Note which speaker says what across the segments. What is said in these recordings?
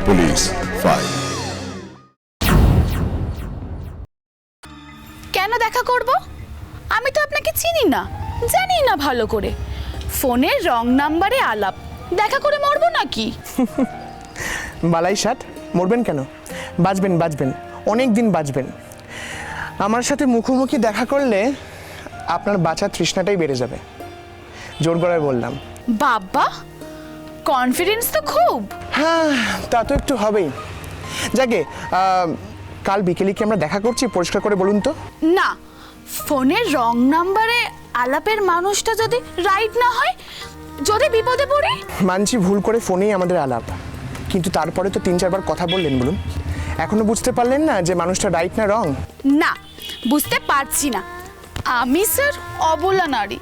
Speaker 1: Police file.
Speaker 2: কেন দেখা করব? আমি তো আপনাকে চিনি না, জানি না ভালো করে। ফোনের রং নাম্বারে আলাপ, দেখা করে মরবো নাকি?
Speaker 3: বালাই ষাট, মরবেন কেন? বাঁচবেন বাঁচবেন, অনেক দিন বাঁচবেন। আমার সাথে মুখোমুখি দেখা করলে আপনার বাঁচার তৃষ্ণাটাই বেড়ে যাবে, জোর গলায় বললাম।
Speaker 2: বাবা, কনফিডেন্স তো খুব।
Speaker 3: হ্যাঁ, তা তো একটু হবেই। যাকে কাল বিকেলে কি আমরা দেখা করছি? পরিষ্কার করে বলুন তো।
Speaker 2: না, ফোনের রং নাম্বারে আলাপের মানুষটা যদি রাইট না হয়, যদি বিপদে পড়ি।
Speaker 3: মানছি ভুল করে ফোনেই আমাদের আলাপ, কিন্তু তারপরে তো 3-4 বার কথা বললেন। বলুন, এখনো বুঝতে পারলেন না যে মানুষটা রাইট না রং?
Speaker 2: না, বুঝতে পারছি না। আমি স্যার অবলা নারী।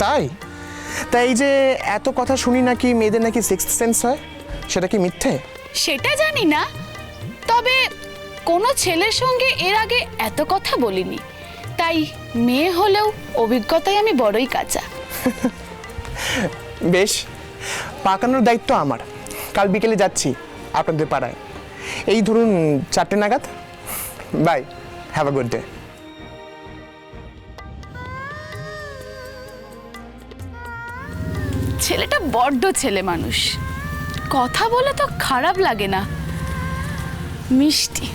Speaker 3: তাই তাই যে এত কথা শুনি নাকি মেয়েদের নাকি সিক্সথ সেন্স হয়, সেটা কি মিথ্যে?
Speaker 2: সেটা জানি না, তবে কোনো ছেলের সঙ্গে এর আগে এত কথা বলিনি, তাই মেয়ে হলেও অভিজ্ঞতায় আমি বড়ই কাঁচা।
Speaker 3: বেশ, পাকানোর দায়িত্ব আমার। কাল বিকেলে যাচ্ছি আপনাদের পাড়ায়, এই ধরুন 4টে নাগাদ। Bye, have a good day.
Speaker 2: ছেলেটা বড্ড ছেলে মানুষ, কথা বলে তো খারাপ লাগে না, মিষ্টি।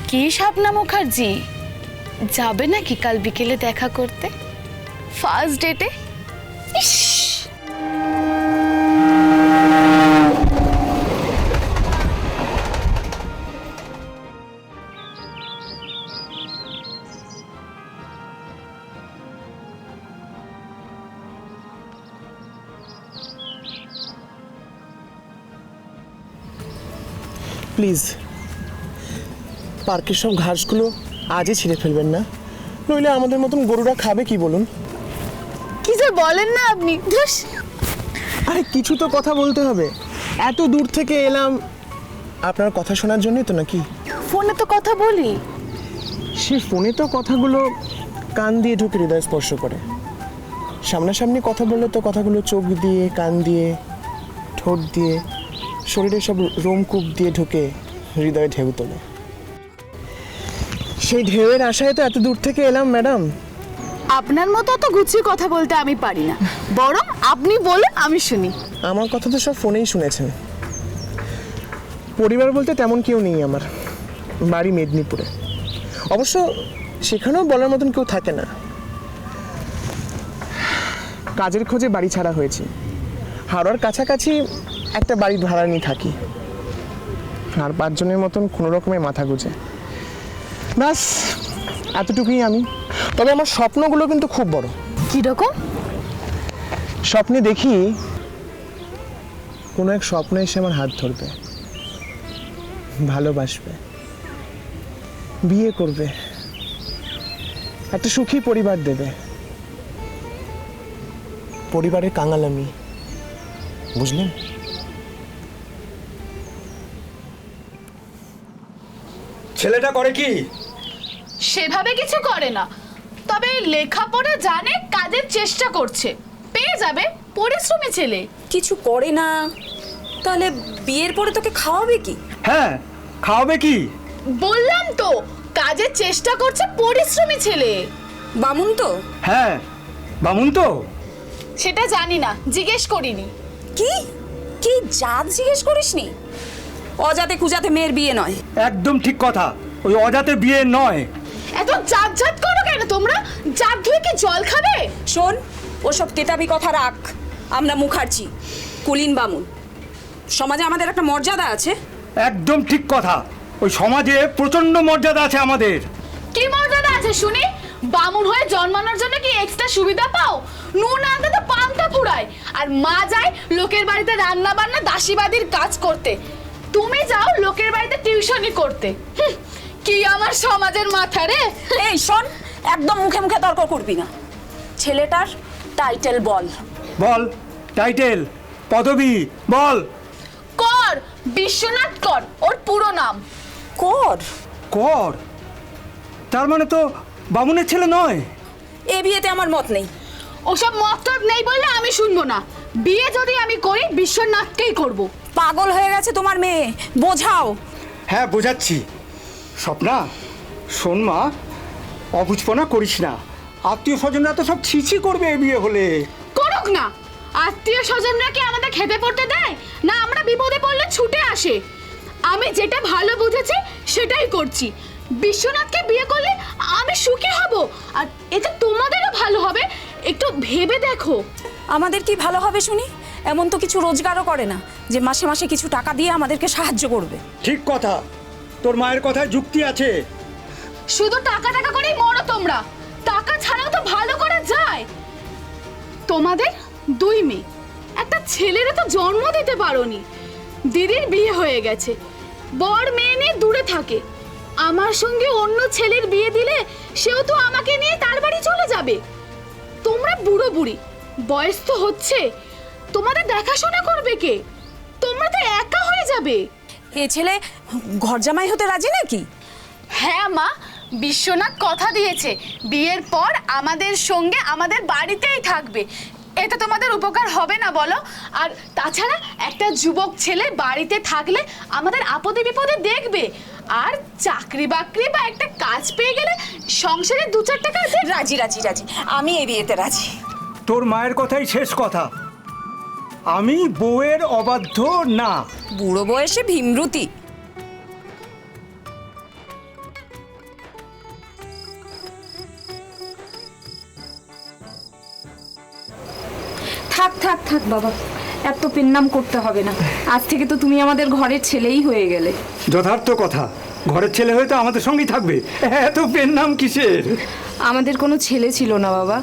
Speaker 2: কে শাবনা মুখার্জি? যাবে নাকি কাল বিকেলে দেখা করতে, ফার্স্ট ডেটে?
Speaker 3: প্লিজ পার্কের সব ঘাসগুলো আজই ছিঁড়ে ফেলবেন না, নইলে আমাদের মতন গরুরা খাবে কি বলুন?
Speaker 2: কি যে বলেন না আপনি। ধুস।
Speaker 3: আরে কিছু তো কথা বলতে হবে, এত দূর থেকে এলাম আপনার কথা শোনার জন্যই তো নাকি?
Speaker 2: ফোনে তো কথা বলি।
Speaker 3: সে ফোনে তো কথাগুলো কান দিয়ে ঢুকে হৃদয় স্পর্শ করে, সামনাসামনি কথা বললে তো কথাগুলো চোখ দিয়ে, কান দিয়ে, ঠোঁট দিয়ে, শরীরের সব রোমকূপ দিয়ে ঢুকে হৃদয়ে ঢেউ তোলে। সেই ঢেউয়ের আশায় তো এত দূর থেকে এলাম ম্যাডাম।
Speaker 2: আপনার মতো অত গুছিয়ে কথা বলতে আমি পারি না, বরং আপনি বলুন, আমি শুনি।
Speaker 3: আমার কথা তো সব ফোনেই শুনেছেন। পরিবার বলতে তেমন কেউ নেই আমার, বাড়ি মেদিনীপুরে। অবশ্য সেখানেও বলার মতন কেউ থাকে না। কাজের খোঁজে বাড়ি ছাড়া হয়েছে, হাওড়ার কাছাকাছি একটা বাড়ি ভাড়া নিয়ে থাকি, আর 5 জনের মতন কোনো রকমের মাথা গুঁজে। ব্যাস এতটুকুই আমি। তবে আমার স্বপ্নগুলো কিন্তু খুব বড়।
Speaker 2: কিরকম?
Speaker 3: স্বপ্নে দেখি কোনো এক স্বপ্ন এসে আমার হাত ধরবে, ভালোবাসবে, বিয়ে করবে, একটা সুখী পরিবার দেবে। পরিবারের কাঙাল আমি, বুঝলেন?
Speaker 4: ছেলেটা করে কি?
Speaker 2: সেভাবে কিছু করে না, তবে লেখাপড়া জানে, কাজের চেষ্টা করছে, পেয়ে যাবে, পরিশ্রমী ছেলে।
Speaker 5: কিছু করে না, তাহলে বিয়ের পরে তোকে খাওয়াবে কি?
Speaker 4: হ্যাঁ, খাওয়াবে কি?
Speaker 2: বললাম তো, কাজের চেষ্টা করছে, পরিশ্রমী ছেলে।
Speaker 5: বামুন তো?
Speaker 4: হ্যাঁ, বামুন তো।
Speaker 2: সেটা জানি না, জিজ্ঞেস করিনি।
Speaker 5: কি কি জাত জিজ্ঞেস করিসনি? অজাতে কুজাতে মেয়ের বিয়ে নয়।
Speaker 4: একদম ঠিক কথা, ওই অজাতে বিয়ে নয়।
Speaker 2: এত জাত জাত করো কেন তোমরা? জাত ধুয়ে কি জল খাবে?
Speaker 5: শোন, ওসব কেতাবি কথা রাখ। আমরা মুখার্জি, কুলীন বামুন। সমাজে আমাদের একটা মর্যাদা আছে।
Speaker 4: একদম ঠিক কথা, ওই সমাজে প্রচন্ড মর্যাদা আছে আমাদের।
Speaker 2: কি মর্যাদা আছে শুনি? বামুন হয়ে জন্মানোর জন্য কি এক্সট্রা সুবিধা পাও? নুন আনতে তো পান্তা ফুরায়, আর মা যায় লোকের বাড়িতে রান্না বান্না দাসীবাদীর কাজ করতে, তুমি যাও লোকের বাড়িতে টিউশনি করতে। কি আমার সমাজের মাথা রে!
Speaker 5: এই শোন, একদম মুখে মুখে তর্ক করবি না। ছেলেটার টাইটেল বল।
Speaker 4: বল, টাইটেল, পদবি বল।
Speaker 2: কর, বিশ্বনাথ কর ওর পুরো নাম।
Speaker 5: কর?
Speaker 4: কর? তার মানে তো বামুনের ছেলে নয়।
Speaker 5: এ বিয়েতে আমার মত নেই।
Speaker 2: ওসব মতলব নেই বললে আমি শুনবো না। বিয়ে যদি আমি করি বিশ্বনাথকেই করব।
Speaker 5: পাগল হয়ে গেছে তোমার মেয়ে, বোঝাও।
Speaker 4: হ্যাঁ বোঝাচ্ছি। স্বপ্না শোন মা, অবুঝপনা করিস না। আত্মীয় স্বজনরা তো সব ছিছি করবে এ বিয়ে হলে।
Speaker 2: করুক না, আত্মীয় স্বজনরা কি আমাদের খেতে পড়তে দেয় না? আমরা বিপদে পড়লে ছুটে আসে। আমি যেটা ভালো বুঝেছি সেটাই করছি। বিশ্বনাথকে বিয়ে করলে আমি সুখী হব, আর এতে তোমাদেরও ভালো হবে। একটু ভেবে দেখো।
Speaker 5: আমাদের কি ভালো হবে শুনি? এমন তো কিছু রোজগারও করে না যে মাসে মাসে কিছু টাকা দিয়ে আমাদেরকে সাহায্য করবে।
Speaker 4: ঠিক কথা, তোর মায়ের কথায় যুক্তি আছে।
Speaker 2: শুধু টাকা টাকা করেই মরো তোমরা, টাকা ছাড়াও তো ভালো করা যায়। তোমাদের 2 মেয়ে, একটা ছেলেরও তো জন্ম দিতে পারোনি। দিদির বিয়ে হয়ে গেছে, বর মেয়ে নিয়ে দূরে থাকে। আমার সঙ্গে অন্য ছেলের বিয়ে দিলে সেও তো আমাকে নিয়ে তার বাড়ি চলে যাবে। তোমরা বুড়ো বুড়ি, বয়স তো হচ্ছে, তোমাদের দেখাশোনা করবে কে? তোমরা তো একা হয়ে যাবে।
Speaker 5: এ ছেলে ঘর জামাই হতে রাজি নাকি?
Speaker 2: হ্যাঁ মা, বিশ্বনাথ কথা দিয়েছে বিয়ের পর আমাদের সঙ্গে আমাদের বাড়িতেই থাকবে। এতে তোমাদের উপকার হবে না বলো? আর তাছাড়া একটা যুবক ছেলে বাড়িতে থাকলে আমাদের আপদে বিপদে দেখবে। আর চাকরি বাকরি বা একটা কাজ পেয়ে গেলে সংসারে 2-4 টাকা আছে।
Speaker 5: রাজি রাজি রাজি, আমি এই বিয়েতে রাজি।
Speaker 4: তোর মায়ের কথাই শেষ কথা। আমি বউয়ের অবাধ্য না।
Speaker 5: বুড়ো বয়সে ভীমরুতি।
Speaker 1: থাক থাক থাক বাবা, এত পেন্নাম করতে হবে না। আজ থেকে তো তুমি আমাদের ঘরের ছেলেই হয়ে গেলে।
Speaker 4: যথার্থ কথা, ঘরের ছেলে হয়ে তো আমাদের সঙ্গেই থাকবে। এত পেন নাম কিসের?
Speaker 1: আমাদের কোনো ছেলে ছিল না বাবা,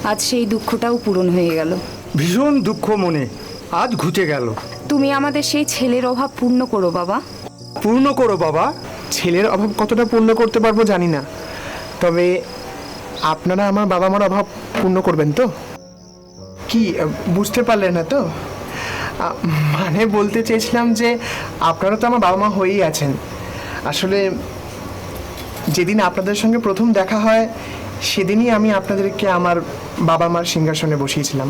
Speaker 1: আজ সেই দুঃখটাও পূরণ হয়ে গেল।
Speaker 4: ভীষণ দুঃখ মনে, আজ ঘুচে গেল।
Speaker 1: তুমি আমাদের সেই ছেলের অভাব পূর্ণ করো বাবা।
Speaker 4: পূর্ণ করো বাবা।
Speaker 3: ছেলের অভাব কতটা পূর্ণ করতে পারবো জানি না, তবে আপনারা আমার বাবা মার অভাব পূর্ণ করবেন তো? কি বুঝতে পারলেন না তো? মানে বলতে চেয়েছিলাম যে আপনারা তো আমার বাবা মা হয়েই আছেন। আসলে যেদিন আপনাদের সঙ্গে প্রথম দেখা হয় সেদিনই আমি আপনাদেরকে আমার বাবা মার সিংহাসনে বসিয়েছিলাম।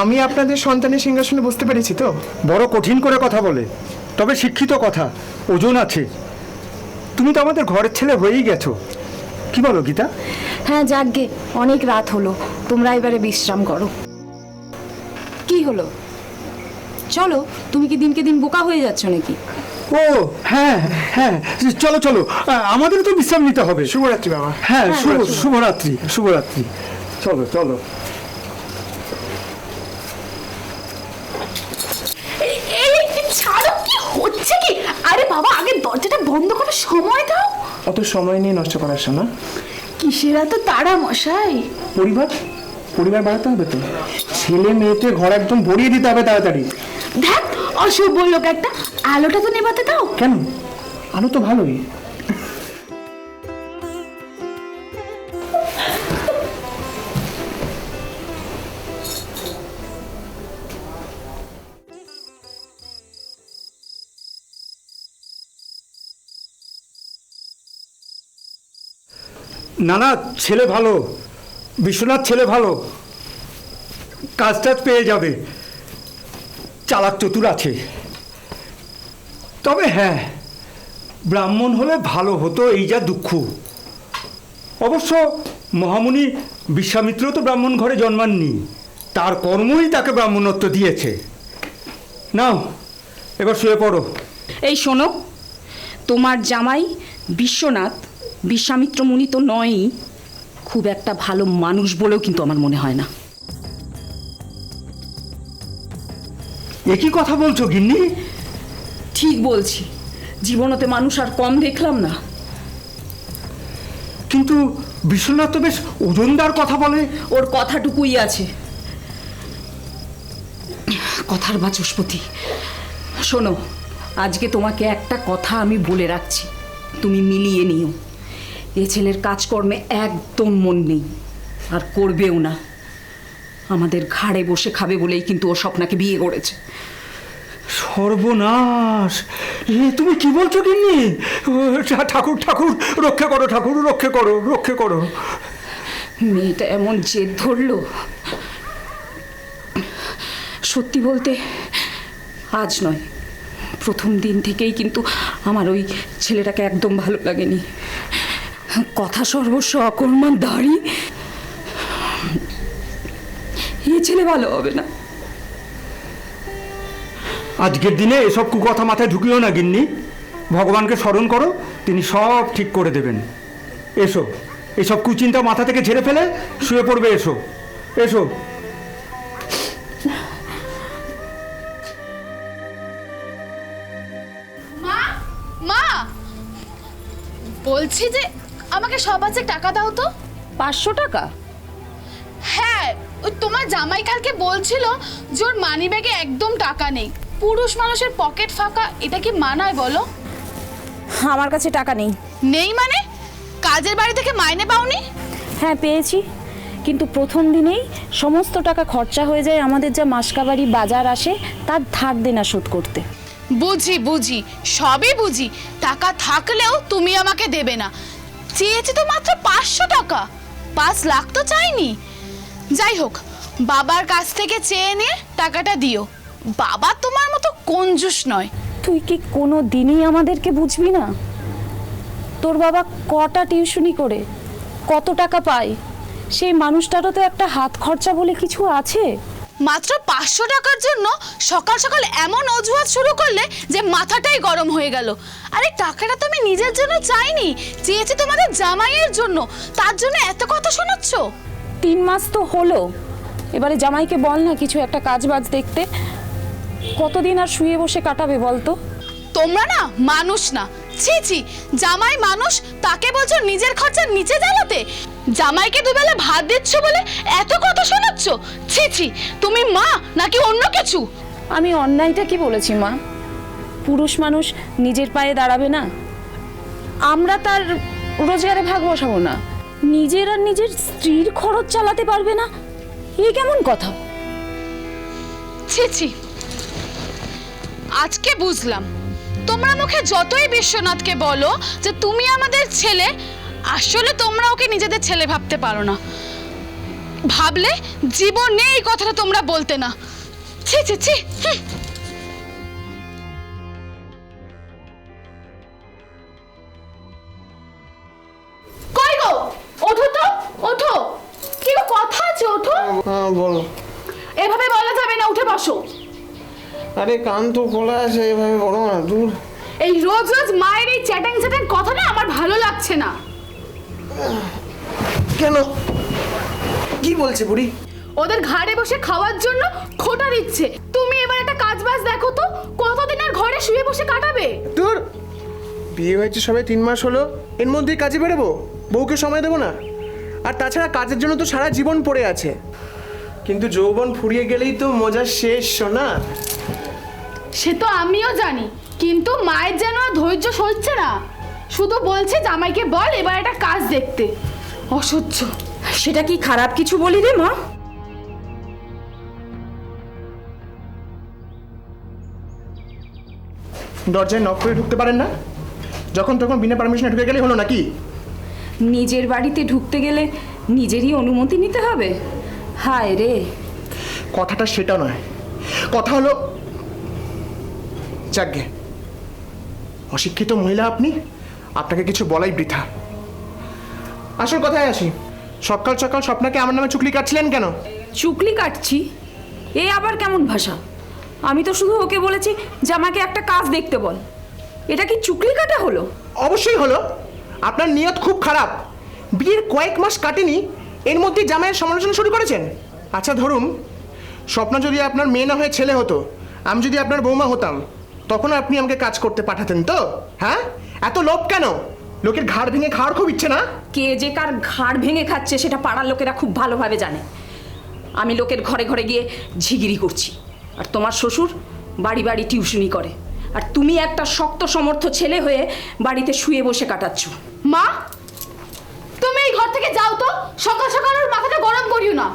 Speaker 3: আমি আপনাদের সন্তানের সিংহাসনে বসতে পেরেছি তো?
Speaker 4: বড় কঠিন করে কথা বলে, তবে শিক্ষিত কথা, ওজন আছে। তুমি তো আমাদের ঘরের ছেলে হয়েই গেছো। কি বলো গীতা?
Speaker 1: হ্যাঁ যাকগে, অনেক রাত হলো, তোমরা এবারে বিশ্রাম করো। কি হলো? চলো, তুমি কি দিনকে দিন বোকা হয়ে যাচ্ছ নাকি?
Speaker 4: ও হ্যাঁ হ্যাঁ, চলো চলো, আমাদেরও তো বিশ্রাম নিতে হবে।
Speaker 3: শুভরাত্রি বাবা।
Speaker 4: হ্যাঁ, শুভরাত্রি শুভরাত্রি। চলো চলো।
Speaker 2: ছাড়ো, কি হচ্ছে কি? আরে বাবা, আগে দরজাটা বন্ধ করে সময় দাও।
Speaker 3: অত সময় নিয়ে নষ্ট করার সময়
Speaker 2: কিসের এত তাড়া মশাই?
Speaker 3: পরিবার বাড়াতে হবে তো, ছেলে মেয়েকে ঘর একদম ভরিয়ে দিতে হবে তাড়াতাড়ি।
Speaker 2: দেখ, অসভ্য লোক একটা, আলোটা তো নেভাতে দাও।
Speaker 3: কেন? আলো তো ভালোই।
Speaker 4: না না, ছেলে ভালো, বিশ্বনাথ ছেলে ভালো, কাজ টাজ পেয়ে যাবে, চালাক চতুর আছে। তবে হ্যাঁ, ব্রাহ্মণ হলে ভালো হতো, এই যা দুঃখ। অবশ্য মহামুনি বিশ্বামিত্র তো ব্রাহ্মণ ঘরে জন্মাননি, তার কর্মই তাকে ব্রাহ্মণত্ব দিয়েছে। নাও এবার শুয়ে পড়ো।
Speaker 1: এই শোনো, তোমার জামাই বিশ্বনাথ বিশ্বামিত্র মুনি তো নয়ই, খুব একটা ভালো মানুষ বলেও কিন্তু আমার মনে হয় না।
Speaker 4: একই কথা বলছো গিন্নি?
Speaker 1: ঠিক বলছি, জীবনতে মানুষ আর কম দেখলাম না।
Speaker 4: কিন্তু বিশ্বনাথ তো বেশ ওজনদার কথা বলে।
Speaker 1: ওর কথাটুকুই আছে, কথার বাচস্পতি। শোনো, আজকে তোমাকে একটা কথা আমি বলে রাখছি, তুমি মিলিয়ে নিও। এ ছেলের কাজকর্মে একদম মন নেই, আর করবেও না। আমাদের ঘাড়ে বসে খাবে বলেই কিন্তু ও স্বপ্নাকে বিয়ে করেছে।
Speaker 4: সর্বনাশ! তুমি কি বলছো গিন্নি? ঠাকুর ঠাকুর রক্ষা করো, ঠাকুর রক্ষা করো, রক্ষা করো।
Speaker 1: মেয়েটা এমন জেদ ধরলো, সত্যি বলতে আজ নয়, প্রথম দিন থেকেই কিন্তু আমার ওই ছেলেটাকে একদম ভালো লাগেনি। কথা সর্বস্ব অকর্মার দাড়ি, এ ছেলে ভালো হবে না।
Speaker 4: আজকের দিনে এসব কুকথা মাথায় ঢুকিও না গিন্নি, ভগবানকে স্মরণ করো, তিনি সব ঠিক করে দেবেন। এসো, এসব কুচিন্তা মাথা থেকে ঝেড়ে ফেলে শুয়ে পড়বে। এসো এসো।
Speaker 2: মা মা, বলছি যে আমাকে সবাজে টাকা দাও তো।
Speaker 1: 500 টাকা?
Speaker 2: হ্যাঁ, ওই তোমার জামাই কালকে বলছিল যে ওর মানি ব্যাগে একদম টাকা নেই। পুরুষ মানুষের পকেট ফাঁকা, এটা কি মানায় বলো?
Speaker 5: আমার কাছে টাকা নেই।
Speaker 2: নেই মানে? কাজের বাড়ি থেকে মাইনে পাওনি?
Speaker 5: হ্যাঁ পেয়েছি, কিন্তু প্রথম দিনেই সমস্ত টাকা খরচা হয়ে যায় আমাদের যা মাসকাবাড়ি বাজার আসে তার ধার দেনা শোধ করতে।
Speaker 2: বুঝি বুঝি, সবই বুঝি। টাকা থাকলেও তুমি আমাকে দেবে না। চেয়েছি তো মাত্র 500 টাকা, 5 লাখ তো চাইনি। যাই হোক, বাবার কাছ থেকে চেয়ে নিয়ে টাকাটা দিও। বাবা তোমার মতো কঞ্জুস নয়।
Speaker 5: তুই কি কোনো দিনই আমাদেরকে বুঝবি না? তোর বাবা কটা টিউশনি করে কত টাকা পায়, সেই মানুষটারও তো একটা হাত খরচা বলে কিছু আছে।
Speaker 2: মাত্র 500 টাকার জন্য সকাল সকাল এমন অজুহাত শুরু করলে যে মাথাটাই গরম হয়ে গেল। আরে টাকাটা তুমি নিজের জন্য চাইনি, চেয়েছি তোমাদের জামাইয়ের জন্য, তার জন্য এত কথা শোনাচ্ছ?
Speaker 5: 3 মাস তো হলো, এবারে জামাইকে বল না কিছু একটা কাজ বাজ দেখতে। কতদিন আর শুয়ে বসে কাটাবে বলতো?
Speaker 2: তোমরা না মানুষ না। ছি ছি, জামাই মানুষ, তাকে বলছো নিজের খরচা নিচে জ্বালাতে? জামাইকে দুবেলা ভাত দিচ্ছ বলে এত কথা শোনাচ্ছ? ছি ছি, তুমি মা নাকি অন্য কিছু?
Speaker 5: আমি অন্যায়টা কি বলেছি মা? পুরুষ মানুষ নিজের পায়ে দাঁড়াবে না? আমরা তার রোজগারে ভাগ বসাবো না? নিজের আর নিজের স্ত্রীর খরচ চালাতে পারবে না? এই কেমন কথা?
Speaker 2: ছি ছি, আজকে বুঝলাম তোমরা মুখে যতই বিশ্বনাথকে বলো যে তুমি আমাদের ছেলে, আসলে তোমরা ওকে নিজেদের ছেলে ভাবতে পারো না। ভাবলে জীবনে এই কথাটা তোমরা বলতে না। ছি ছি ছি। কই গো, ওঠো তো, ওঠো। কি গো, কথা আছে, ওঠো।
Speaker 3: হ্যাঁ বলো।
Speaker 2: এভাবে বলা যাবে না, উঠে বসো।
Speaker 3: আরে কান তো খোলা আছে, এভাবে বলো না, দূর।
Speaker 2: এই রোজ রোজ মায়ের এই চ্যাটাং চ্যাটাং কথা না আমার ভালো লাগছে না।
Speaker 3: কেন, কি বলছে বুড়ি?
Speaker 2: ওদের ঘাড়ে বসে খাওয়ার জন্য খোটা দিচ্ছে। তুমি এবার একটা কাজ বাজ দেখো তো, কতদিন আর ঘরে শুয়ে বসে কাটাবে?
Speaker 3: দূর, বিয়ে হয়েছে সবে 3 মাস হলো, এর মধ্যেই কাজে বেরোবো? বউকে সময় দেবো না? আর তাছাড়া কাজের জন্য তো সারা জীবন পড়ে আছে। কিন্তু যৌবন ফুরিয়ে গেলেই তো মজা শেষ, শোনা।
Speaker 2: সে তো আমিও জানি, কিন্তু মায়ের যেন আর ধৈর্য সইছে না। শুধু বলছে জামাইকে বল এবার একটা কাজ দেখতে। অসহ্য।
Speaker 1: সেটা কি খারাপ কিছু বলি রে মা?
Speaker 3: দরজায় নক করে ঢুকতে পারেন না? যখন তখন বিনা পারমিশনে ঢুকে গেলে হলো নাকি?
Speaker 1: নিজের বাড়িতে ঢুকতে গেলে নিজেরই অনুমতি নিতে হবে? হায় রে।
Speaker 3: কথাটা সেটা নয়, কথা হলো, যাকগে, অশিক্ষিত মহিলা আপনি, আপনাকে কিছু বলাই বৃথা। আসল কথায় আসি, সকাল সকাল স্বপ্নাকে আমার নামে চুগলি কাটছিলেন কেন?
Speaker 1: চুগলি কাটছি? এ আবার কেমন ভাষা? আমি তো শুধু ওকে বলেছি যে আমাকে একটা কাজ দেখতে বল। এটা কি চুগলি কাটা হলো?
Speaker 3: অবশ্যই হলো। আপনার নিয়ত খুব খারাপ। বিয়ের কয়েক মাস কাটেনি, এর মধ্যে জামাইয়ের সমালোচনা শুরু করেছেন। আচ্ছা ধরুন, স্বপ্ন যদি আপনার মেয়ে না হয়ে ছেলে হতো, আমি যদি আপনার বৌমা হতাম, তখন আপনি আমাকে কাজ করতে পাঠাতেন তো? হ্যাঁ, এত লোভ কেন? লোকের ঘাড় ভেঙে খাওয়ার খুব ইচ্ছে না?
Speaker 1: কে যে কার ঘাড় ভেঙে খাচ্ছে সেটা পাড়ার লোকেরা খুব ভালোভাবে জানে। আমি লোকের ঘরে ঘরে গিয়ে ঝিগিরি করছি, আর তোমার শ্বশুর বাড়ি বাড়ি টিউশনি করে, আর তুমি একটা শক্ত সমর্থ ছেলে হয়ে বাড়িতে শুয়ে বসে কাটাচ্ছ।
Speaker 2: মা, তুমি এই ঘর থেকে যাও তো। সকাল সকাল ওর মাথাটা গরম করিও না।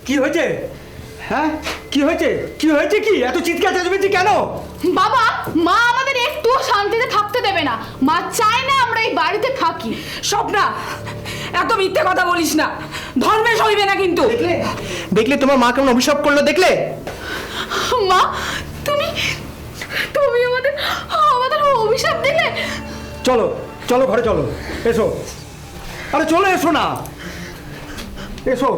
Speaker 4: কি হয়েছে? হ্যাঁ, কি হয়েছে? কি হয়েছে? কি এত চিৎকার চেঁচামেচি কেন?
Speaker 2: বাবা, মা আমাদের একটুও শান্তিতে থাকতে দেবে না। মা চায় না আমরা এই বাড়িতে থাকি।
Speaker 1: স্বপ্না, এত মিথ্যে কথা বলিস না, ধর্মে সইবে না কিন্তু।
Speaker 3: দেখলে দেখলে তোমার মা কেমন অভিশাপ করলো, দেখলে?
Speaker 2: মা, তুমি তুমি আমাদের আমাদের অভিশাপ দিলে।
Speaker 4: চলো চলো ঘরে চলো, এসো। আরে চলো, এসো না, এসো।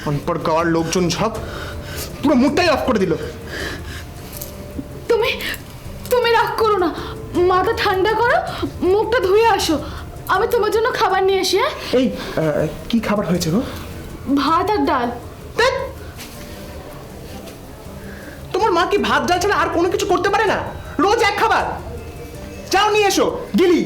Speaker 3: অনপর গাওয়ার লোকজন সব পুরো মুখটাই অফ করে দিল।
Speaker 2: তুমি তুমি রাগ করো না, মাথা ঠান্ডা করো, মুখটা ধুয়ে আসো, আমি তোমার জন্য খাবার নিয়ে আসি। হ্যাঁ,
Speaker 3: এই কি খাবার হয়েছে গো?
Speaker 2: ভাত আর ডাল।
Speaker 3: ধ্যাৎ! তোমার মা কি ভাত ডাল ছাড়া আর কোনো কিছু করতে পারে না? রোজ এক খাবার। যাও নিয়ে এসো, গেলি।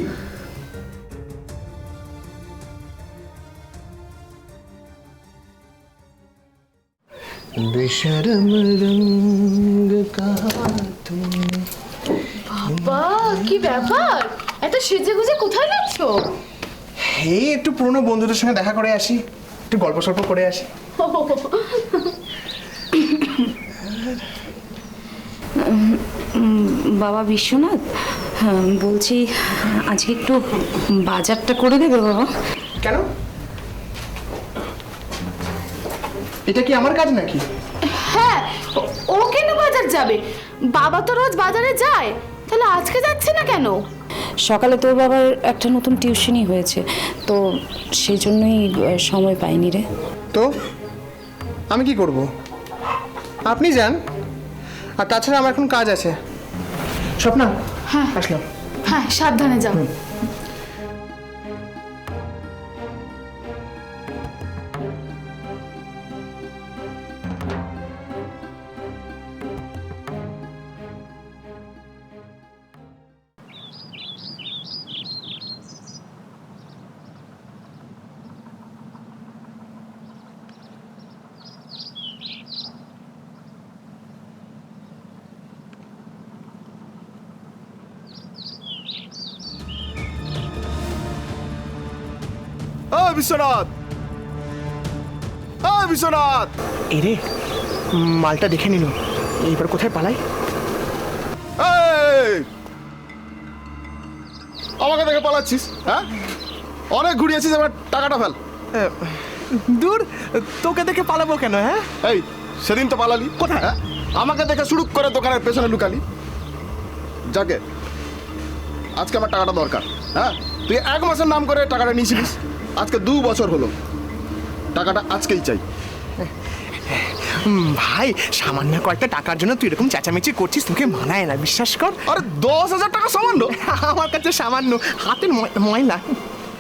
Speaker 3: বেশরম রঙ কাহা তুমি।
Speaker 2: বাবা, কি ব্যাপার, এত সেজে গুজে কোথায় যাচ্ছ?
Speaker 3: এই একটু পুরনো বন্ধুদের সঙ্গে দেখা করে আসি, একটু গল্প সল্প করে আসি।
Speaker 1: বাবা বিশ্বনাথ, বলছি আজকে একটু বাজারটা করে দেবে বাবা?
Speaker 3: কেন? এটা কি আমার কাজ নাকি?
Speaker 2: হ্যাঁ, ও কেন বাজার যাবে? বাবা তো রোজ বাজারে যায়, তাহলে আজকে যাচ্ছে না কেন?
Speaker 5: সকালে তোর বাবার একটা নতুন টিউশনই হয়েছে, তো সেই জন্যই সময় পাইনি রে।
Speaker 3: তো আমি কি করব? আপনি যান, আর তাছাড়া আমার এখন কাজ আছে। স্বপ্না,
Speaker 2: হ্যাঁ
Speaker 3: আসলাম।
Speaker 2: হ্যাঁ, সাবধানে যাও।
Speaker 6: বিশ্বনাথ, বিশ্বনাথ,
Speaker 3: এরে, মালটা দেখে নিল, এইবার কোথায় পালাই?
Speaker 6: এই! আমাকে দেখে পালাচ্ছিস? হ্যাঁ, অনেক ঘুরিয়েছিস, এবার টাকাটা ফেল।
Speaker 3: দূর, তোকে দেখে পালাবো কেন? হ্যাঁ,
Speaker 6: এই সেদিন তো পালালি, কোথায়? হ্যাঁ, আমাকে দেখে শুরু করে দোকানের পেছনে লুকালি। যাকে আজকে আমার টাকাটা দরকার। হ্যাঁ, তুই 1 মাসের নাম করে টাকাটা নিয়েছিলিস, আজকে 2 বছর হলো, টাকাটা আজকেই চাই।
Speaker 3: ভাই, সামান্য কয়েকটা টাকার জন্য তুই এরকম চেঁচামেচি করছিস, তোকে মানায় না, বিশ্বাস কর।
Speaker 6: আরে 10,000 টাকা সামান্য?
Speaker 3: আমার কাছে সামান্য, হাতের ময়লা।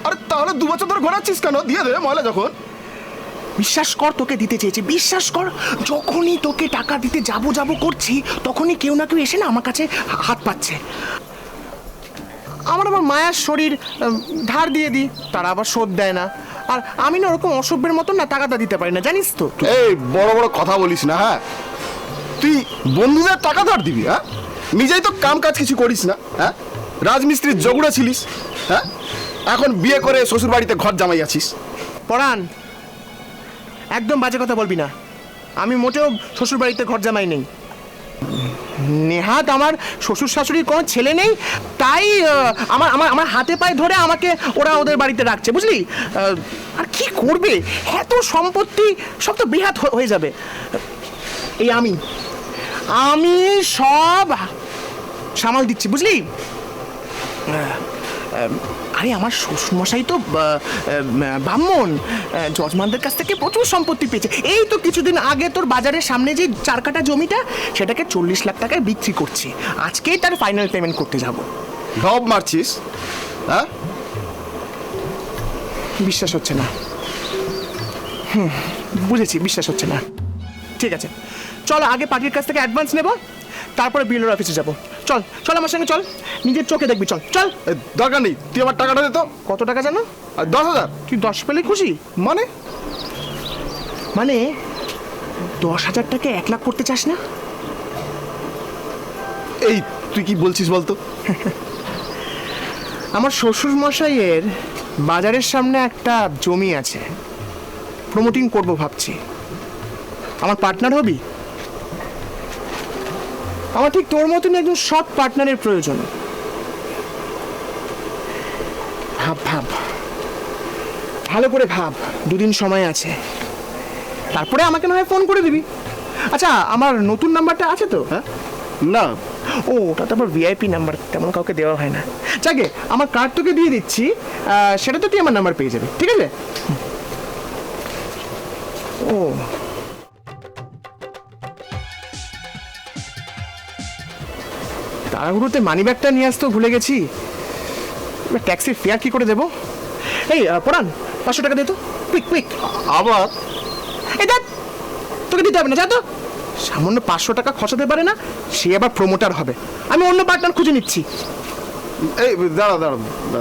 Speaker 6: আরে তাহলে 2 বছর ধরে ঘোরাচ্ছিস কেন? দিয়ে দে ময়লা যখন।
Speaker 3: বিশ্বাস কর, তোকে দিতে চেয়েছি, বিশ্বাস কর। যখনই তোকে টাকা দিতে যাবো করছি, তখনই কেউ না কেউ এসে না আমার কাছে হাত পাচ্ছে। আমার আবার মায়ার শরীর, ধার দিয়ে দিই, তারা আবার শোধ দেয় না। আর আমি না ওরকম অসভ্যের মতন না টাকাটা দিতে পারি না, জানিস তো।
Speaker 6: এই বড় বড় কথা বলিস না। হ্যাঁ, তুই বন্ধুদের টাকা ধার দিবি? হ্যাঁ, নিজেই তো কাম কাজ কিছু করিস না। হ্যাঁ, রাজমিস্ত্রির জগুড়ে ছিলিস। হ্যাঁ, এখন বিয়ে করে শ্বশুর বাড়িতে ঘর জামাই আছিস।
Speaker 3: পরাণ, একদম বাজে কথা বলবি না। আমি মোটেও শ্বশুর বাড়িতে ঘর জামাই নেই। নেহাত আমার শ্বশুর শাশুড়ির কোনো ছেলে নেই, তাই আমার আমার আমার হাতে পায়ে ধরে আমাকে ওরা ওদের বাড়িতে রাখছে, বুঝলি? আর কি করবে, এত সম্পত্তি সব তো বেহাত হয়ে যাবে। এই আমি সব সামাল দিচ্ছি, বুঝলি? আরে আমার শ্বশুরমশাই তো ব্রাহ্মণ, যজমানদের কাছ থেকে প্রচুর সম্পত্তি পেয়েছে। এই তো কিছুদিন আগে তোর বাজারের সামনে যে 4 কাঠা জমিটা, সেটাকে 40 লাখ টাকায় বিক্রি করছে। আজকেই তার ফাইনাল পেমেন্ট করতে যাব।
Speaker 6: ঢপ মারছিস? হ্যাঁ,
Speaker 3: বিশ্বাস হচ্ছে না? বুঝেছি, বিশ্বাস হচ্ছে না। ঠিক আছে, চল আগে পার্টির কাছ থেকে অ্যাডভান্স নেব, তারপরে বিএলওর অফিসে যাব। চল চল আমার সঙ্গে, চল, নিজের চোখে দেখবি, চল চল।
Speaker 6: দরকার নেই, তুই আমার টাকাটা দে তো।
Speaker 3: কত টাকা জানো?
Speaker 6: 10,000।
Speaker 3: তুই 10 পেলে খুশি?
Speaker 6: মানে?
Speaker 3: 10,000 টাকা 1 লাখ করতে চাস না?
Speaker 6: এই তুই কি বলছিস বলতো?
Speaker 3: আমার শ্বশুর মশাইয়ের বাজারের সামনে একটা জমি আছে, প্রমোটিং করব ভাবছি। আমার পার্টনার হবি? আমার ঠিক তোর মতন একজন সৎ পার্টনারের প্রয়োজন। ভাব ভাব, ভালো করে ভাব, দুদিন সময় আছে, তারপরে আমাকে না হয় ফোন করে দিবি। আচ্ছা, আমার নতুন নাম্বারটা আছে তো?
Speaker 6: হ্যাঁ না,
Speaker 3: ও, ওটা তো আবার ভিআইপি নাম্বার, তেমন কাউকে দেওয়া হয় না। যাকে আমার কার্ড তোকে দিয়ে দিচ্ছি, সেটা তো তুই আমার নাম্বার পেয়ে যাবি, ঠিক আছে? ও, তাড়াহুড়োতে মানি ব্যাগটা নিয়ে আসতেও ভুলে গেছি। এবার ট্যাক্সির ফেয়ার কি করে দেবো? এই পরান, 500 টাকা দে তো, কুইক কুইক।
Speaker 6: আবার
Speaker 3: এই দেখ, তোকে দিতে হবে না, যা তো। সামান্য 500 টাকা খরচাতে পারে না, সে আবার প্রমোটার হবে। আমি অন্য পার্টনার খুঁজে নিচ্ছি।
Speaker 6: এই দাঁড়া দাঁড়া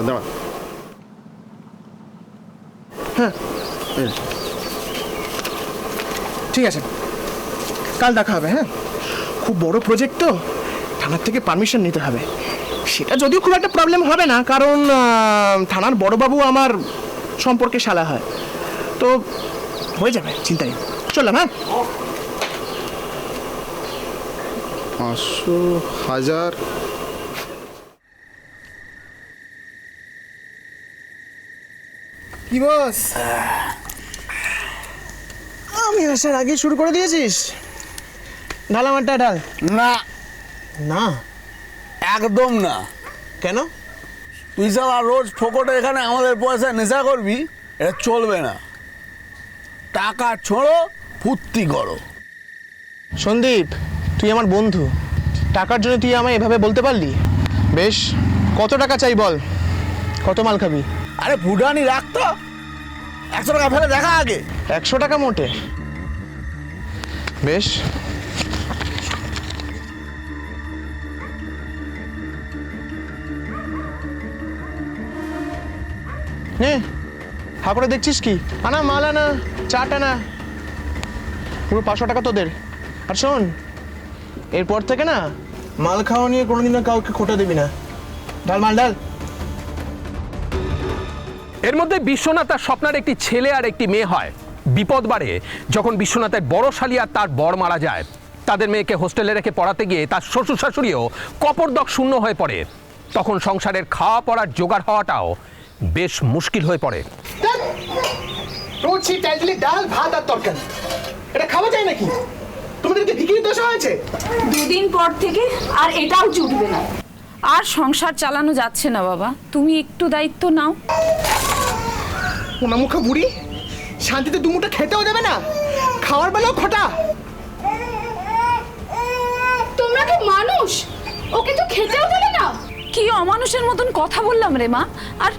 Speaker 6: দাঁড়া,
Speaker 3: হ্যাঁ, ঠিক আছে, কাল দেখা হবে। হ্যাঁ, খুব বড় প্রজেক্ট তো, থানার থেকে পারমিশন নিতে হবে। সেটা যদিও খুব একটা প্রবলেম হবে না, কারণ থানার বড়বাবু আমার সম্পর্কে শালা হয়, তো হয়ে যাবে, চিন্তা নেই। চললাম। হ্যাঁ,
Speaker 6: 500, 1000।
Speaker 3: কি বস, আমি আসার আগে শুরু করে দিয়েছিস? ঢাল আমারটা ঢাল।
Speaker 7: না,
Speaker 3: না,
Speaker 7: একদম না।
Speaker 3: কেন?
Speaker 7: তুই সালা রোজ ফোকটে এখানে আমাদের পয়সা নেশা করবি, এটা চলবে না। টাকা ছোড়ো, ফুর্তি করো।
Speaker 3: সন্দীপ, তুই আমার বন্ধু, টাকার জন্য তুই আমায় এভাবে বলতে পারলি? বেশ, কত টাকা চাই বল, কত মাল খাবি?
Speaker 7: আরে ফুটানি রাখতো, 100 টাকা ফেলে দেখা আগে।
Speaker 3: 100 টাকা মোটে? বেশ, নে, হা করে দেখছিস কি? আনা মাল, আনা চাট, আনা, পুরো 500 টাকা তোদের। আর শোন, এরপর থেকে না মাল খাওয়া নিয়ে কোনোদিনও কাউকে খোটা দিবি না। ডাল মাল ডাল।
Speaker 8: এর মধ্যে বিশ্বনাথ তার স্বপ্নের একটি ছেলে আর একটি মেয়ে হয়। বিপদ বাড়ে যখন বিশ্বনাথের বড় শালী আর তার বর মারা যায়। তাদের মেয়েকে হোস্টেলে রেখে পড়াতে গিয়ে তার শ্বশুর শাশুড়িও কপরদক শূন্য হয়ে পড়ে। তখন সংসারের খাওয়া পড়ার জোগাড় হওয়াটাও বেশ মুশকিল হয়ে পড়ে।
Speaker 3: রোজ সেই টাইটলি ডাল ভাত আর তরকারি, এটা খাওয়া যায় নাকি? তোমাদেরকে ভিখিরি দশা হয়েছে?
Speaker 5: দুদিন পর থেকে আর এটাও জুটবে না। আর সংসার চালানো যাচ্ছে না বাবা, তুমি একটু দায়িত্ব নাও।
Speaker 3: ওনামুখা বুড়ি শান্তিতে দুমুটা খেতেও দেবে না, খাওয়ার বেলাও খটা।
Speaker 2: তোমরা কি মানুষ? ওকে তো খেতেও দেবে না।
Speaker 5: কি অমানুষের মতন কথা বললাম রে মা, আর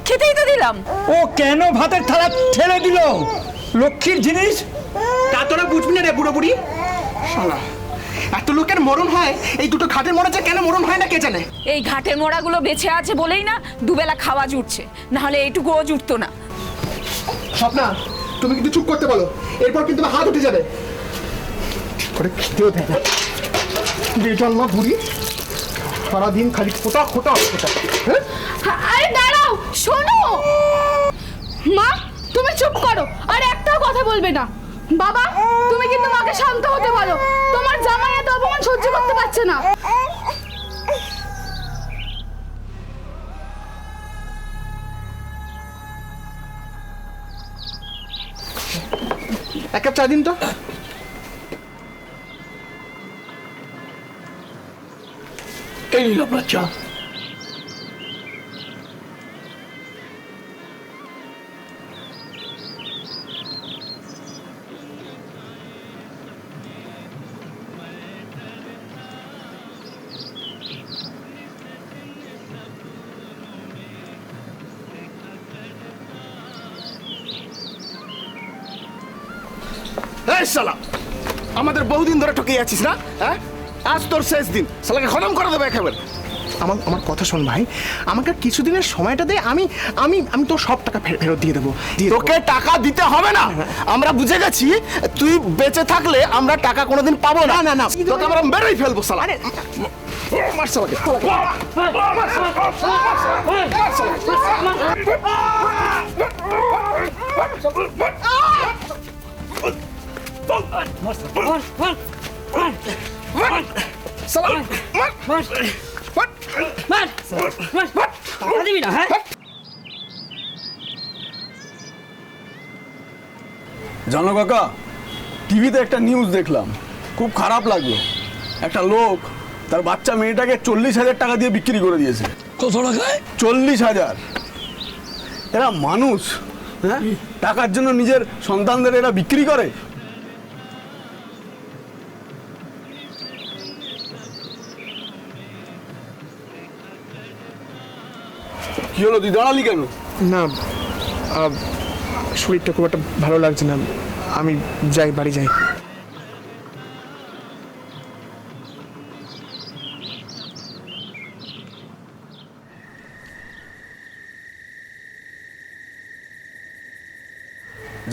Speaker 5: খেতেই তো দিলাম।
Speaker 4: ও কেন ভাতের থালা ঠেলে দিল? লক্ষ্মীর জিনিস।
Speaker 3: তা তোরা বুঝবি না রে বুড়ো বুড়ি। শালা, এত লোকের মরণ হয়, এই দুটো ঘাটের মরণে কেন মরণ হয় না কে জানে।
Speaker 5: এই ঘাটের মোড়াগুলো বেঁচে আছে বলেই না দুবেলা খাওয়া জুটছে, না হলে এইটুকুও জুটতো না।
Speaker 3: স্বপ্না, তুমি কিন্তু চুপ করতে বলো, এরপর কিন্তু আমার হাত উঠে যাবে। করে খেতেও দেয় না বেজন্মা বুড়ি, সারাদিন খালি খোটা খোটা খোটা। হ্যাঁ,
Speaker 2: আরে দাঁড়াও, শোনো। মা, তুমি চুপ করো, আর একটাও কথা বলবে না। বাবা, তুমি কিন্তু মাকে শান্ত হতে বলো, তোমার জামাই এত অপমান সহ্য করতে পারছে না।
Speaker 3: এক কাপ চা দিন তো।
Speaker 7: এই নিল আপনার চা।
Speaker 6: এই শালা, আমাদের বহুদিন ধরে ঠকে যাচ্ছিস না? হ্যাঁ, আজ তোর শেষ দিন, শালাকে খতম করে দেবে একেবারে।
Speaker 3: আমার আমার কথা শোন ভাই, আমাকে কিছুদিনের সময়টা দে, আমি আমি আমি তোর সব টাকা ফেরত দিয়ে দেবো।
Speaker 6: তোকে টাকা দিতে হবে না, আমরা বুঝে গেছি। তুই বেঁচে থাকলে আমরা টাকা কোনোদিন পাবো না।
Speaker 3: না, না,
Speaker 6: তোকে আমরা মেরেই ফেলবো শালা। মার শালাকে। শালা, মার।
Speaker 9: টাকা দিবি না? হ্যাঁ,
Speaker 7: জানো কাকা, টিভিতে একটা নিউজ দেখলাম, খুব খারাপ লাগলো। একটা লোক তার বাচ্চা মেয়েটাকে 40,000 টাকা দিয়ে বিক্রি করে দিয়েছে।
Speaker 9: কত টাকায়?
Speaker 7: 40,000। এরা মানুষ? হ্যাঁ, টাকার জন্য নিজের সন্তানদের এরা বিক্রি করে? কি হলো, তুই দাঁড়ালি কেন?
Speaker 3: না, শরীরটা খুব একটা ভালো লাগছে না, আমি যাই, বাড়ি যাই।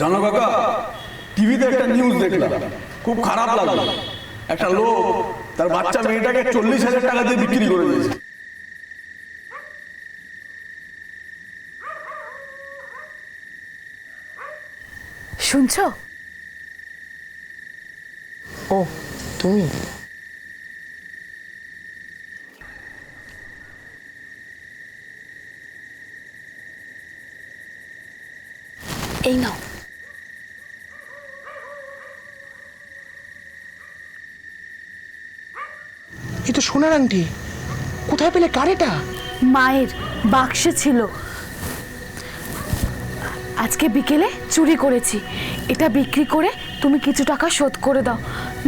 Speaker 7: জানো কাকা, টিভিতে একটা নিউজ দেখলাম, খুব খারাপ লাগলো। একটা লোক তার বাচ্চা মেয়েটাকে 40,000 টাকা দিয়ে বিক্রি করে দিয়েছে।
Speaker 2: শুনছো?
Speaker 3: ও, তুমি?
Speaker 2: এই নাও।
Speaker 3: এই তো সোনার আংটি, কোথায় পেলে, কার এটা?
Speaker 2: মায়ের বাক্সে ছিল, আজকে বিকেলে চুরি করেছি। এটা বিক্রি করে তুমি কিছু টাকা শোধ করে দাও,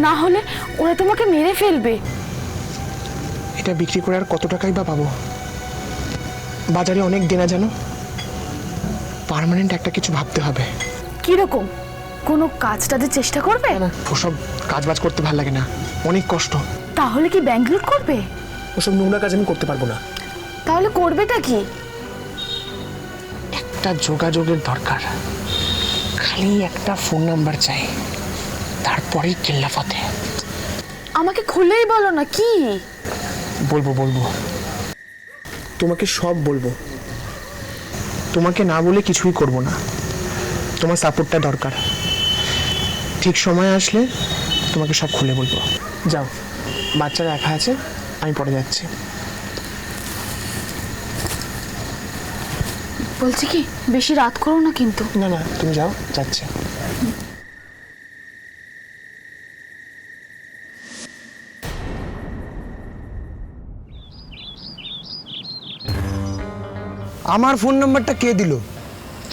Speaker 2: না হলে ওরা তোমাকে মেরে ফেলবে।
Speaker 3: এটা বিক্রি করে আর কত টাকাই বা পাবো? বাজারে অনেক দেনা, জানো। পার্মানেন্ট একটা কিছু ভাবতে হবে।
Speaker 2: কিরকম? কোনো কাজটাতে চেষ্টা করবে?
Speaker 3: ওসব কাজ বাজ করতে ভালো লাগে না, অনেক কষ্ট।
Speaker 2: তাহলে কি ব্যাংক লুট করবে?
Speaker 3: ওসব নোংরা কাজ আমি করতে পারবো না।
Speaker 2: তাহলে করবেটা কি?
Speaker 3: একটা যোগাযোগের দরকার, খালি একটা ফোন নাম্বার চাই, তারপরেই চিল্লাফাতে।
Speaker 2: আমাকে খুলেই বলো না। কি
Speaker 3: বলবো বলবো, তোমাকে সব বলবো। তোমাকে না বলে কিছুই করব না, তোমার সাপোর্টটা দরকার। ঠিক সময় আসলে তোমাকে সব খুলে বলবো। যাও, বাচ্চারা একা আছে, আমি পরে যাচ্ছি।
Speaker 2: বলছি কি, বেশি রাত করো না কিন্তু।
Speaker 3: না না, তুমি যাও, যাচ্ছি।
Speaker 9: আমার ফোন নাম্বারটা কে দিল?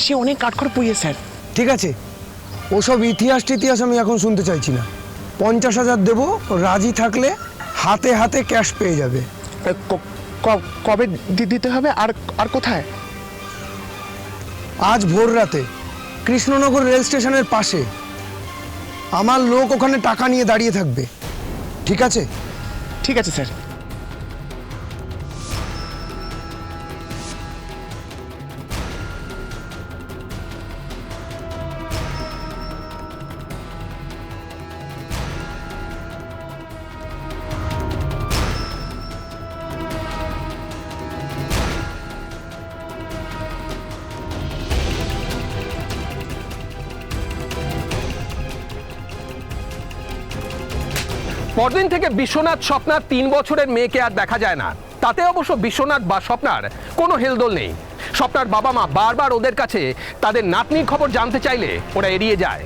Speaker 3: সে অনেক কাঠখড় পুড়িয়ে স্যার।
Speaker 9: ঠিক আছে, ওসব ইতিহাস টিতিহাস আমি এখন শুনতে চাইছি না। 50,000 দেবো, রাজি থাকলে হাতে হাতে ক্যাশ পেয়ে যাবে।
Speaker 3: কবে দিতে হবে, আর আর কোথায়?
Speaker 9: আজ ভোর রাতে কৃষ্ণনগর রেল স্টেশনের পাশে আমার লোক ওখানে টাকা নিয়ে দাঁড়িয়ে থাকবে। ঠিক আছে?
Speaker 3: ঠিক আছে স্যার।
Speaker 8: পরদিন থেকে বিশ্বনাথ স্বপ্নার 3 বছরের মেয়েকে আর দেখা যায় না। তাতে অবশ্য বিশ্বনাথ বা স্বপ্নার কোনো হেলদোল নেই। স্বপ্নার বাবা মা বারবার ওদের কাছে তাদের নাতনির খবর জানতে চাইলে ওরা এড়িয়ে যায়।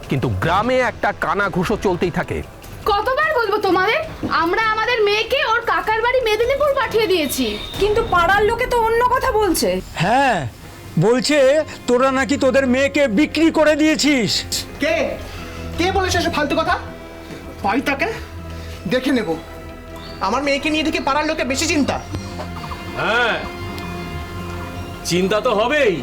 Speaker 8: কিন্তু গ্রামে একটা কানাঘুষো চলতেই থাকে।
Speaker 2: কতবার বলবো তোমাদের, আমরা আমাদের মেয়েকে ওর কাকার বাড়ি মেদিনীপুর পাঠিয়ে দিয়েছি।
Speaker 1: কিন্তু পাড়ার লোকে তো অন্য কথা বলছে।
Speaker 10: হ্যাঁ, বলছে তোরা নাকি তোদের মেয়েকে বিক্রি করে দিয়েছিস।
Speaker 3: কে কে বলেছে সে ফালতু কথা? বাড়িটাকে দেখে নেব। আমার মেয়েকে নিয়ে দেখে পাড়ার লোকে বেশি চিন্তা।
Speaker 11: হ্যাঁ, চিন্তা তো হবেই।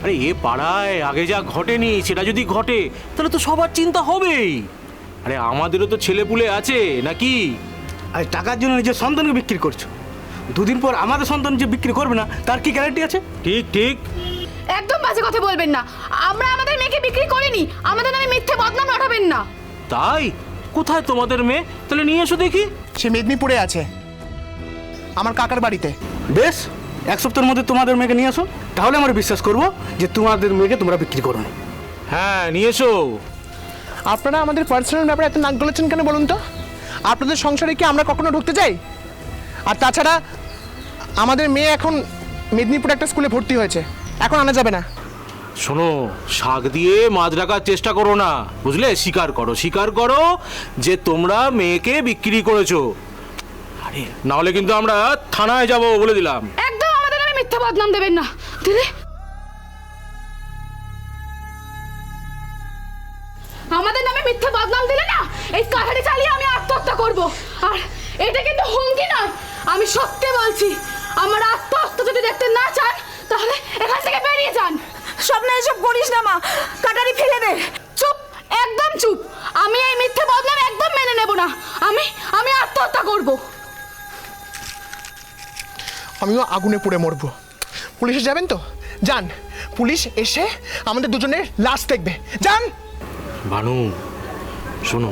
Speaker 11: আরে এ পাড়ায় আগে যা ঘটেনি সেটা যদি ঘটে তাহলে তো সবার চিন্তা হবেই। আরে আমাদেরও তো ছেলেপুলে আছে নাকি?
Speaker 10: আর টাকার জন্য নিজের সন্তানকে বিক্রি করছো, দুদিন পর আমাদের সন্তান যে বিক্রি করবে না তার কি গ্যারান্টি আছে?
Speaker 11: ঠিক ঠিক,
Speaker 2: একদম বাজে কথা বলবেন না। আমরা আমাদের মেয়েকে বিক্রি করিনি, আমাদের নামে মিথ্যে বদনাম রটাবেন না।
Speaker 11: তাই? কোথায় তোমাদের মেয়ে? তাহলে নিয়ে এসো দেখি।
Speaker 3: সে মেদিনীপুরে আছে, আমার কাকার বাড়িতে।
Speaker 10: বেশ, 1 সপ্তাহের মধ্যে তোমাদের মেয়েকে নিয়ে আসো, তাহলে আমরা বিশ্বাস করবো যে তোমাদের মেয়েকে তোমরা বিক্রি করো না।
Speaker 11: হ্যাঁ, নিয়ে এসো।
Speaker 3: আপনারা আমাদের পার্সোনাল ব্যাপারে এত নাক গলাচ্ছেন কেন বলুন তো? আপনাদের সংসারে কি আমরা কখনো ঢুকতে যাই? আর তাছাড়া আমাদের মেয়ে এখন মেদিনীপুর একটা স্কুলে ভর্তি হয়েছে, এখন আনা যাবে না।
Speaker 11: শোনো, শাক দিয়ে মাছ রাখার চেষ্টা করো না, বুঝলে? স্বীকার করো যে তোমরা মেয়েকে বিক্রি করেছো। আরে না হলে কিন্তু আমরা থানায় যাব, বলে দিলাম।
Speaker 2: একদম আমাদের নামে মিথ্যা বদনাম দেবেন না, দিলে আমাদের নামে মিথ্যা বদনাম দিলে না, এই কাহিনী চালিয়ে আমি আত্মহত্যা করব। আর এটা কিন্তু হুমকি নয়, আমি সত্যি বলছি। আমার আত্মহত্যা যদি দেখতে না চান তাহলে এখান থেকে বেরিয়ে যান।
Speaker 5: স্বপ্না এসব করিস না মা, কাটারি ফেলে দে।
Speaker 2: চুপ, একদম চুপ। আমি এই মিথ্যে বদনাম একদম মেনে নেব না। আমি আত্মহত্যা করব।
Speaker 3: আমিও আগুনে পুড়ে মরবো। পুলিশে যাবেন তো যান, পুলিশ এসে আমাদের দুজনের লাশ দেখবে, যান।
Speaker 11: ভানু শোনো,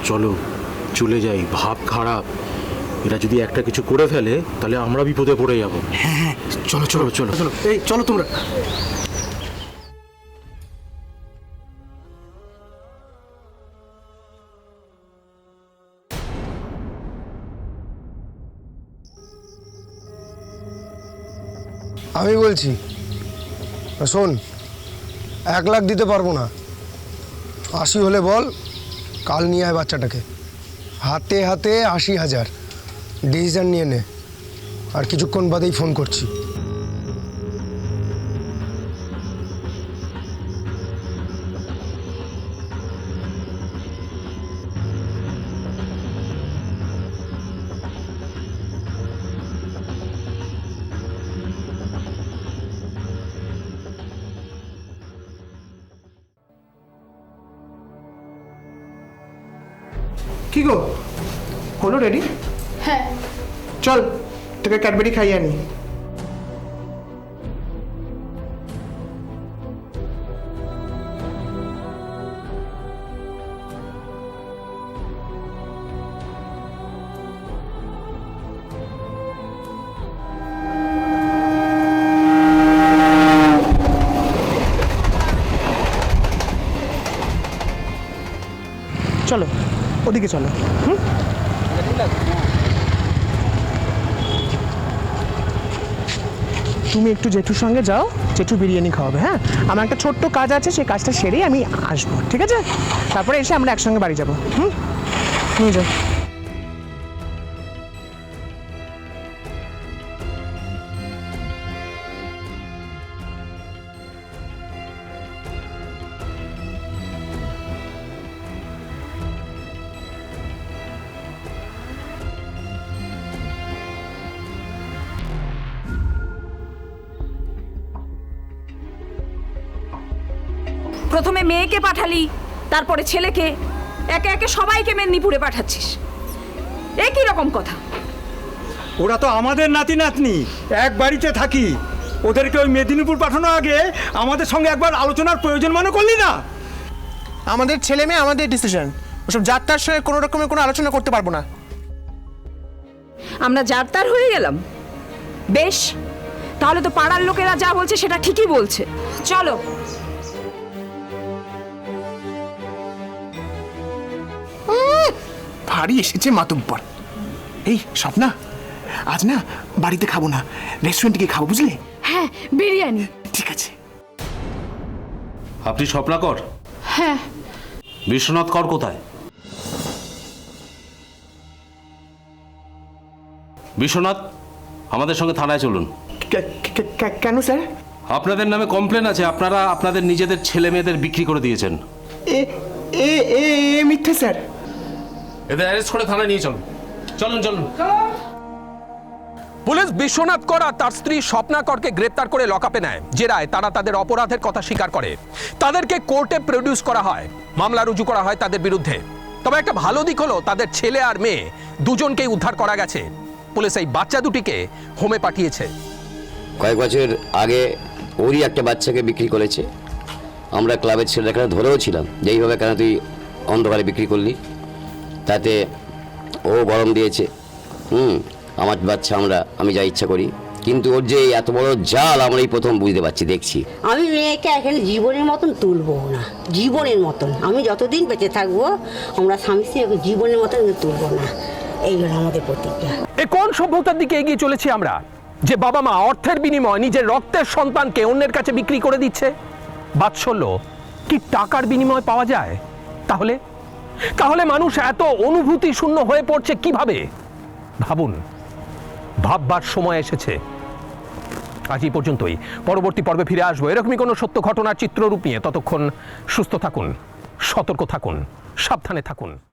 Speaker 11: চলো চলে যাই, ভাব খারাপ। এরা যদি একটা কিছু করে ফেলে তাহলে আমরা বিপদে পড়ে যাবো।
Speaker 3: হ্যাঁ চলো চলো চলো চলো, এই চলো তোমরা।
Speaker 9: আমি বলছি, শোন, 1 লাখ দিতে পারবো না, 80 হলে বল, কাল নিয়ে আয় বাচ্চাটাকে। হাতে হাতে 80,000, ডিসিশন নিয়ে নে। আর কিছুক্ষণ বাদেই ফোন করছি।
Speaker 3: কি গো, হলো রেডি?
Speaker 2: হ্যাঁ,
Speaker 3: চল তোকে ক্যাডবেরি খাইয়ে আনি। চলো ওদিকে চলো। তুমি একটু জেঠুর সঙ্গে যাও, জেঠু বিরিয়ানি খাওয়াবে। হ্যাঁ, আমার একটা ছোট্ট কাজ আছে, সেই কাজটা সেরেই আমি আসবো, ঠিক আছে? তারপরে এসে আমরা একসঙ্গে বাড়ি যাবো। নিয়ে যাও।
Speaker 5: প্রথমে মেয়েকে পাঠালি, তারপরে ছেলেকে, একে একে সবাইকে মেদিনীপুরে পাঠাচ্ছিস। এ কি রকম কথা?
Speaker 4: ওরা তো আমাদের নাতি নাতনি, এক বাড়িতে থাকি। ওদেরকে ওই মেদিনীপুর পাঠানোর আগে আমাদের সঙ্গে একবার আলোচনার প্রয়োজন মনে করলি না?
Speaker 3: আমাদের ছেলে মেয়ে, আমাদের ডিসিশন। ওসব যাত্রার সঙ্গে কোনো রকমের কোনো আলোচনা করতে পারবো না।
Speaker 5: আমরা যারতার হয়ে গেলাম? বেশ, তাহলে তো পাড়ার লোকেরা যা বলছে সেটা ঠিকই বলছে। চলো।
Speaker 3: ভারী এসেছে মাতুব্বর। এই স্বপ্না, আজ না বাড়িতে খাবো না, রেস্টুরেন্টে গিয়ে খাবো, বুঝলে?
Speaker 2: হ্যাঁ, বিরিয়ানি।
Speaker 3: ঠিক আছে।
Speaker 11: আপনি স্বপ্নাকর?
Speaker 2: হ্যাঁ।
Speaker 11: বিশ্বনাথ কর কোথায়? বিশ্বনাথ, আমাদের সঙ্গে থানায় চলুন।
Speaker 3: কেন স্যার?
Speaker 11: আপনাদের নামে কমপ্লেন আছে, আপনারা আপনাদের নিজেদের ছেলে মেয়েদের বিক্রি করে দিয়েছেন।
Speaker 3: মিথ্যে স্যার।
Speaker 11: এদের অ্যারেস্ট করে থানায় নিয়ে চলুন। চলুন চলুন।
Speaker 8: পুলিশ বিশ্বনাথ কর আর তার স্ত্রী স্বপ্না করকে গ্রেপ্তার করে লকআপে নেয়। জেরায় তারা তাদের অপরাধের কথা স্বীকার করে। তাদেরকে কোর্টে প্রডিউস করা হয়, মামলা রুজু করা হয় তাদের বিরুদ্ধে। তবে একটা ভালো দিক হলো তাদের ছেলে আর মেয়ে দুজনকেই উদ্ধার করা গেছে। পুলিশ এই বাচ্চা দুটিকে হোমে পাঠিয়েছে।
Speaker 12: কয়েক বছর আগে ওরই একটা বাচ্চাকে বিক্রি করেছে। আমরা ক্লাবের ছেলেরা ধরেও ছিলাম যে এইভাবে কেন তুই অন্ধকারে বিক্রি করলি। তাতে ও গরম দিয়েছে। আমার বাচ্চা আমি যা ইচ্ছা করি, কিন্তু ওর যে এত বড় জাল আমরা এই প্রথম বুঝতে পারছি, দেখছি।
Speaker 13: আমি মেয়েকে এখানে জীবনের মতন তুলবো না, জীবনের মতন। আমি যতদিন বেঁচে থাকবো আমরা স্বামী স্ত্রী ওকে জীবনের মতন তুলবো না, এই হলো আমাদের প্রতিজ্ঞা।
Speaker 8: এ কোন সভ্যতার দিকে এগিয়ে চলেছি আমরা, যে বাবা মা অর্থের বিনিময়ে নিজের রক্তের সন্তানকে অন্যের কাছে বিক্রি করে দিচ্ছে? বাৎসল্য কি টাকার বিনিময়ে পাওয়া যায়? তাহলে তাহলে মানুষ এত অনুভূতি শূন্য হয়ে পড়ছে কিভাবে? ভাবুন, ভাববার সময় এসেছে। আজ এই পর্যন্তই। পরবর্তী পর্বে ফিরে আসবো এরকমই কোনো সত্য ঘটনার চিত্ররূপ নিয়ে। ততক্ষণ সুস্থ থাকুন, সতর্ক থাকুন, সাবধানে থাকুন।